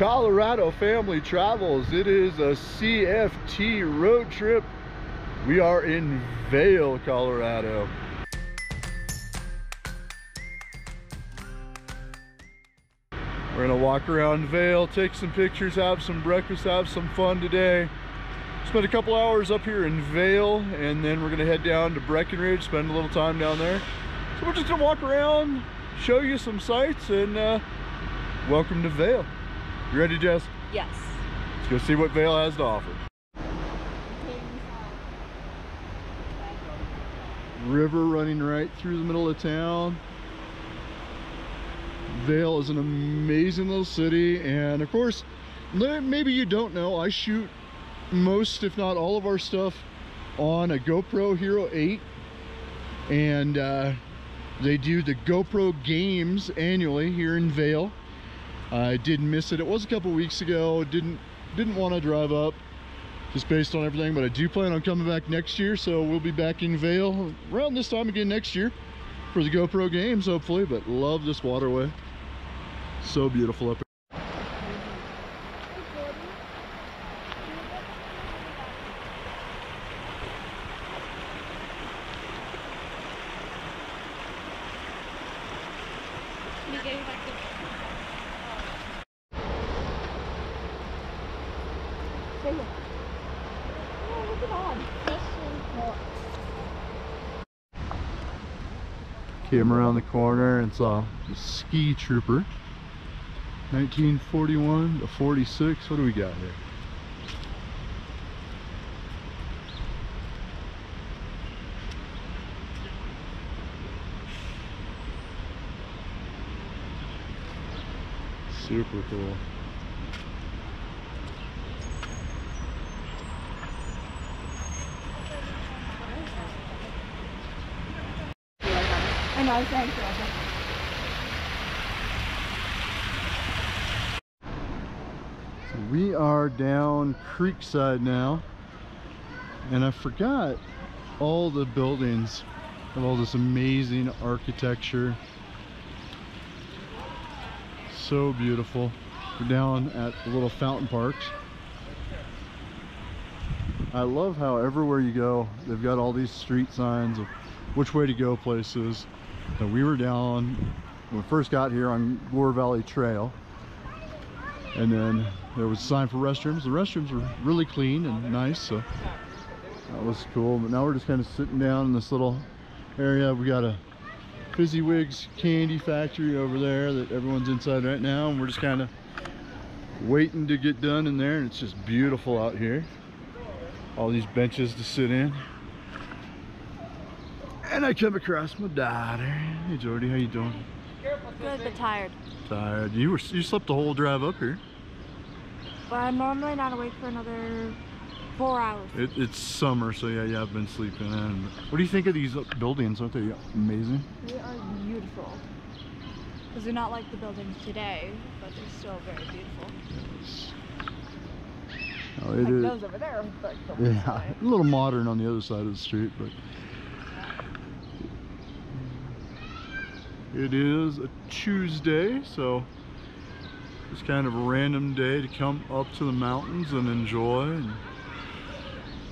Colorado Family Travels. It is a CFT road trip. We are in Vail, Colorado. We're gonna walk around Vail, take some pictures, have some breakfast, have some fun today. Spend a couple hours up here in Vail, and then we're gonna head down to Breckenridge, spend a little time down there. So we're just gonna walk around, show you some sights, and welcome to Vail. You ready, Jess? Yes. Let's go see what Vail has to offer. River running right through the middle of town. Vail is an amazing little city, and of course, maybe you don't know, I shoot most, if not all, of our stuff on a GoPro Hero 8, and they do the GoPro Games annually here in Vail. I did miss it. It was a couple weeks ago. Didn't want to drive up just based on everything, but I do plan on coming back next year, so we'll be back in Vail around this time again next year for the GoPro Games, hopefully. But love this waterway. So beautiful up here. Came around the corner and saw the ski trooper. 1941 to 46. What do we got here? Super cool. I know, thanks. So we are down Creekside now, and I forgot all the buildings of all this amazing architecture. So beautiful. We're down at the little fountain parks. I love how everywhere you go, they've got all these street signs of which way to go places. And we were down, when we first got here, on Gore Valley Trail. And then there was a sign for restrooms. The restrooms were really clean and nice, so that was cool. But now we're just kind of sitting down in this little area. We got a Fizzywigs candy factory over there that everyone's inside right now, and we're just kind of waiting to get done in there. And it's just beautiful out here. All these benches to sit in. And I come across my daughter. Hey Jordy, how you doing? Good, but tired. Tired. You slept the whole drive up here. But I'm normally not awake for another 4 hours. It's summer, so yeah, I've been sleeping in. What do you think of these buildings? Aren't they amazing? They are beautiful. Because they're not like the buildings today, but they're still very beautiful. Yes. Oh, like those over there. Like yeah, a little modern on the other side of the street, but it is a Tuesday, so it's kind of a random day to come up to the mountains and enjoy. And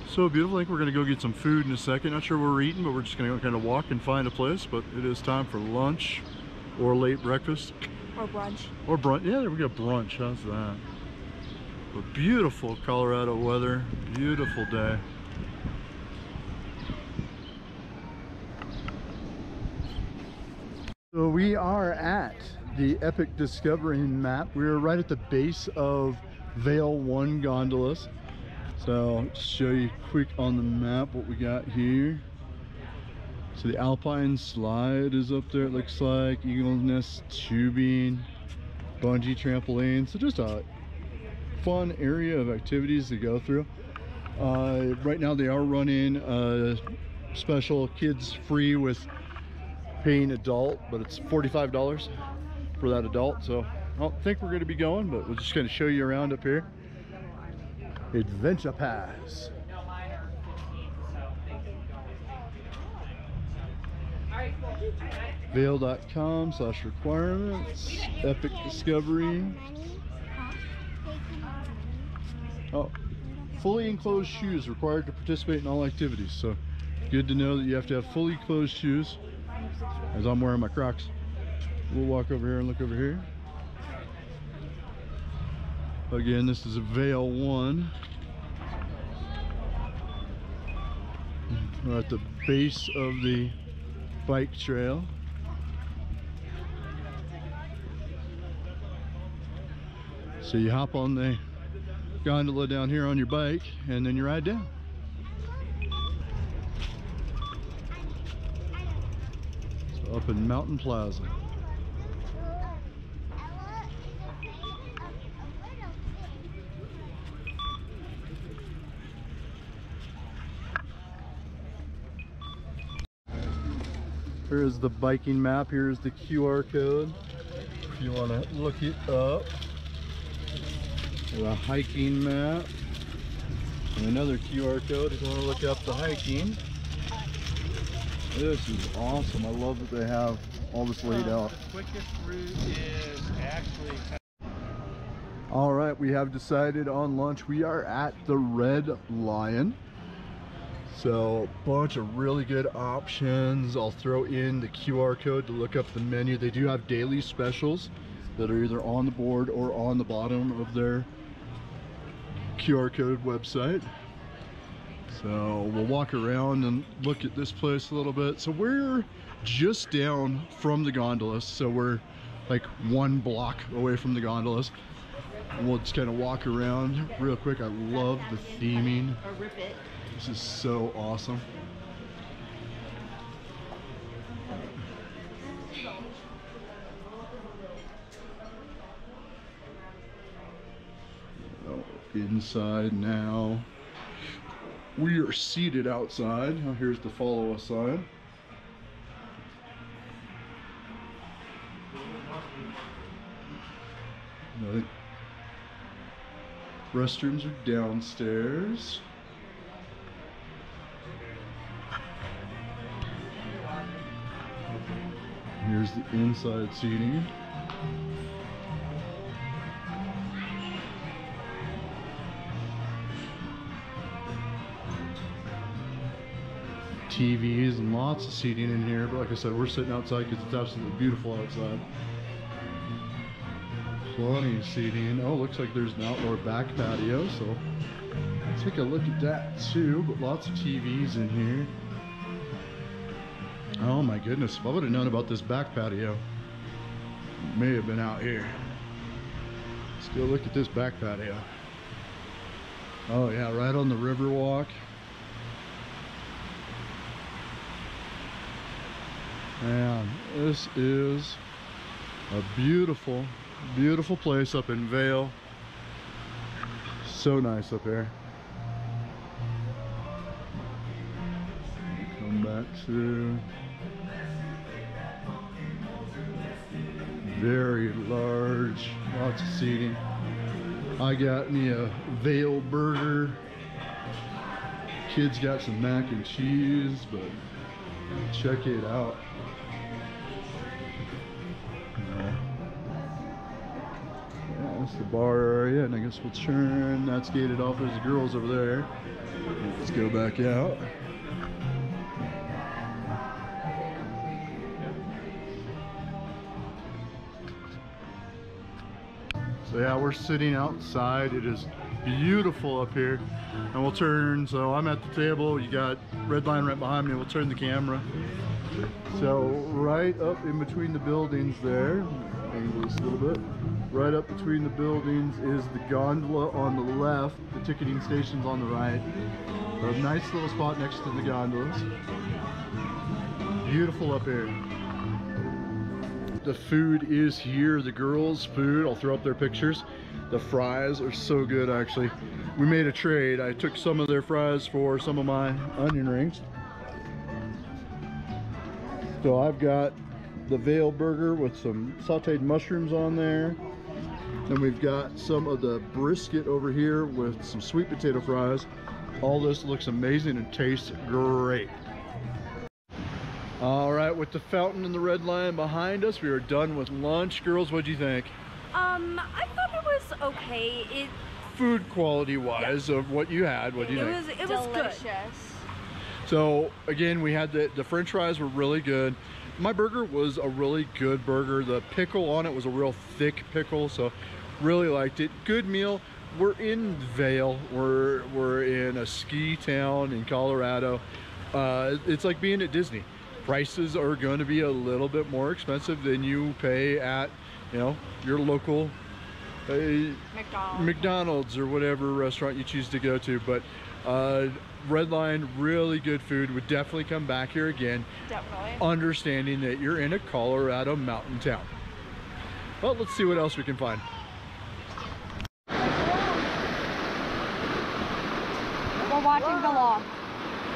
so beautiful. I think we're going to go get some food in a second. Not sure where we're eating, but we're just going to kind of walk and find a place. But it is time for lunch or late breakfast. Or brunch. Or brunch. Yeah, we got brunch. How's that? But beautiful Colorado weather. Beautiful day. So we are at the Epic Discovery map. We're right at the base of Vail 1 gondolas. So just show you quick on the map what we got here. So the Alpine slide is up there, it looks like. Eagle Nest tubing, bungee trampoline. So just a fun area of activities to go through. Right now they are running a special kids free with paying adult, but it's $45 for that adult. So I don't think we're going to be going, but we're just going to show you around up here. Adventure Pass. Vail.com/requirements. Epic Discovery. Oh, fully enclosed shoes required to participate in all activities. So good to know that you have to have fully closed shoes, as I'm wearing my Crocs. We'll walk over here and look over here. Again, this is a Vail 1. We're at the base of the bike trail. So you hop on the gondola down here on your bike and then you ride down. So up in Mountain Plaza. Here's the biking map. Here's the QR code if you want to look it up. The hiking map. And another QR code if you want to look up the hiking. This is awesome. I love that they have all this laid out. The quickest route is actually... All right, we have decided on lunch. We are at the Red Lion. So a bunch of really good options. I'll throw in the QR code to look up the menu. They do have daily specials that are either on the board or on the bottom of their QR code website. So we'll walk around and look at this place a little bit. So we're just down from the gondolas. So we're like 1 block away from the gondolas. And we'll just kind of walk around real quick. I love the theming. Or rip it. This is so awesome. Oh, inside now. We are seated outside. Now here's the follow us sign. The restrooms are downstairs. Here's the inside seating. TVs and lots of seating in here, but like I said, we're sitting outside because it's absolutely beautiful outside. Plenty of seating. Oh, looks like there's an outdoor back patio, so take a look at that too, but lots of TVs in here. Oh my goodness, if I would have known about this back patio, may have been out here. Let's go look at this back patio. Oh yeah, right on the river walk. Man, this is a beautiful, beautiful place up in Vail. So nice up here. Come back to very large, lots of seating. I got me a Vail Burger. Kids got some mac and cheese, but check it out. Yeah, that's the bar area, and I guess we'll turn. That's gated off. There's the girls over there. Let's go back out. So yeah, we're sitting outside. It is beautiful up here. And we'll turn, so I'm at the table. You got Red Line right behind me. We'll turn the camera. So right up in between the buildings there, angle this a little bit. Right up between the buildings is the gondola on the left. The ticketing station's on the right. A nice little spot next to the gondolas. Beautiful up here. The food is here, the girls' food. I'll throw up their pictures. The fries are so good, actually. We made a trade. I took some of their fries for some of my onion rings. So I've got the Vail Burger with some sauteed mushrooms on there. Then we've got some of the brisket over here with some sweet potato fries. All this looks amazing and tastes great. All right, with the fountain and the Red Lion behind us, we are done with lunch. Girls, what'd you think? I thought it was okay. It food quality wise of what you had. What do you think? It was delicious. Good. So again, we had the French fries were really good. My burger was a really good burger. The pickle on it was a real thick pickle, so really liked it. Good meal. We're in Vail. We're in a ski town in Colorado. It's like being at Disney. Prices are going to be a little bit more expensive than you pay at, you know, your local McDonald's or whatever restaurant you choose to go to. But Redline, really good food. Would definitely come back here again. Definitely. Understanding that you're in a Colorado mountain town. Well, let's see what else we can find. We're watching the log.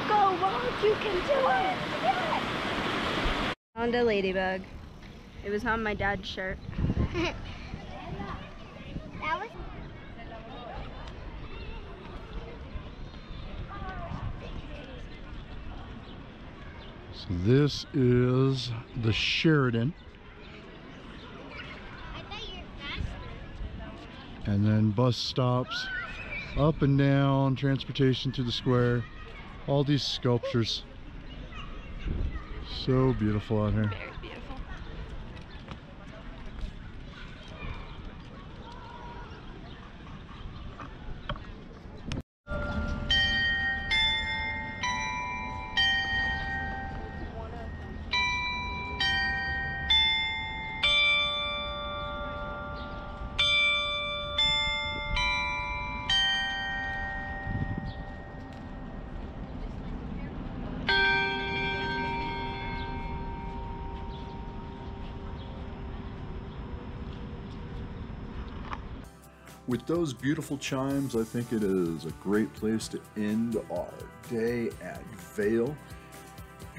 Go, Log, you can do it! Yes! Found a ladybug. It was on my dad's shirt. That was... So this is the Sheridan. I thought you were faster. And then bus stops up and down, transportation to the square. All these sculptures. So beautiful out here. Very beautiful. With those beautiful chimes, I think it is a great place to end our day at Vail.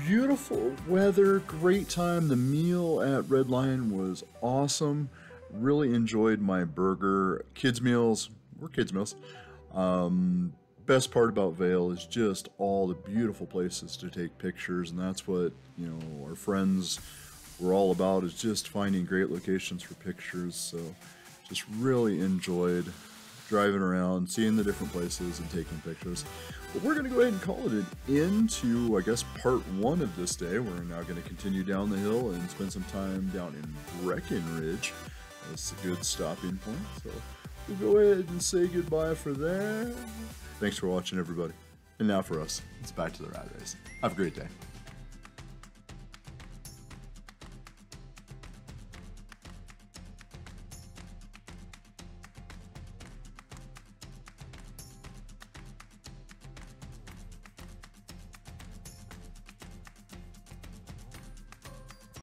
Beautiful weather, great time. The meal at Red Lion was awesome. Really enjoyed my burger. Kids meals were kids meals. Best part about Vail is just all the beautiful places to take pictures, and that's what, you know, our friends were all about, is just finding great locations for pictures. So just really enjoyed driving around, seeing the different places and taking pictures. But we're going to go ahead and call it into, I guess, part one of this day. We're now going to continue down the hill and spend some time down in Breckenridge. That's a good stopping point. So we'll go ahead and say goodbye for there. Thanks for watching, everybody. And now for us, it's back to the rat race. Have a great day.